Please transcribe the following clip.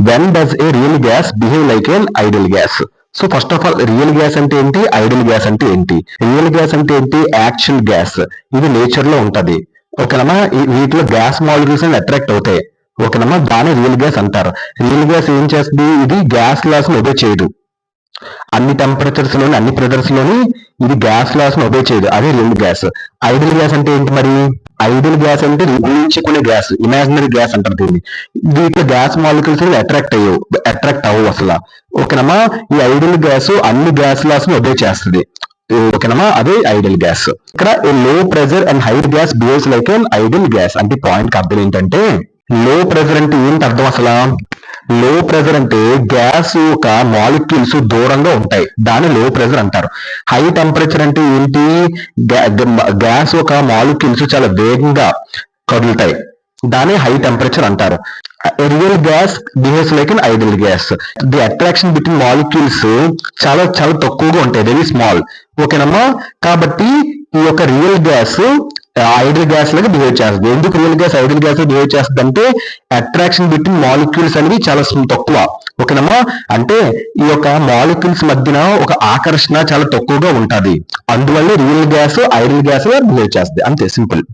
When does A real gas behave like an ideal gas? So first of all real gas అంటే ఏంటి, ideal gas అంటే ఏంటి? Real gas అంటే ఏంటి, actual gas, ఇది nature లో ఉంటది. ఓకేనమ్మా, వీటిలో గ్యాస్ మాలిక్యూల్స్ అని అట్రాక్ట్ అవుతాయి. ఓకేనమ్మా, దాన్ని రియల్ గ్యాస్ అంటారు. రియల్ గ్యాస్ ఏం చేస్తుంది, ఇది గ్యాస్ లాస్ ని ఒబే చేయదు. అన్ని టెంపరేచర్స్ లోని, అన్ని ప్రెషర్స్ లోని ఇది గ్యాస్ లాస్ ని ఒబే చేయదు, అదే రియల్ గ్యాస్. ఐడియల్ గ్యాస్ అంటే ఏంటి మరి? ఐడియల్ గ్యాస్ అంటే ఊహించుకునే గ్యాస్, ఇమాజినరీ గ్యాస్ అంటారు దీన్ని. వీటిలో గ్యాస్ మాలిక్యూల్స్ అట్రాక్ట్ అవ్వవు అసలు. ఓకేనమ్మా, ఈ ఐడియల్ గ్యాస్ అన్ని గ్యాస్ లాస్ ని ఒబే చేస్తుంది. ఓకేనమ్మా, అదే ఐడియల్ గ్యాస్. ఇక్కడ లో pressure and high gas behaves like an ideal gas అంటే పాయింట్ అర్థం ఏంటంటే, లో ప్రెషర్ అంటే ఏంటి అర్థం అసలు? లో ప్రెషర్ అంటే గ్యాస్ యొక్క మాలిక్యూల్స్ దూరంగా ఉంటాయి, దాన్ని లో ప్రెషర్ అంటారు. హై టెంపరేచర్ అంటే ఏంటి, గ్యాస్ యొక్క మాలిక్యూల్స్ చాలా వేగంగా కదులుతాయి, దాన్ని హై టెంపరేచర్ అంటారు. Real gas behaves like an ideal gas. The attraction between molecules చాలా చాలా తక్కువగా ఉంటాయి, వెరీ స్మాల్. ఓకేనమ్మా, కాబట్టి ఈ యొక్క రియల్ గ్యాస్ ఐడియల్ గ్యాస్ లాగా బిహేవ్ చేస్తుంది. ఎందుకు real gas ideal gas behave చేస్తుంది అంటే, అట్రాక్షన్ బిట్వీన్ మాలిక్యూల్స్ అనేవి చాలా తక్కువ. ఓకేనమ్మా, అంటే ఈ యొక్క మాలిక్యూల్స్ మధ్యన ఒక ఆకర్షణ చాలా తక్కువగా ఉంటది, అందువల్ల real gas ideal gas behave చేస్తుంది, అంతే, సింపుల్.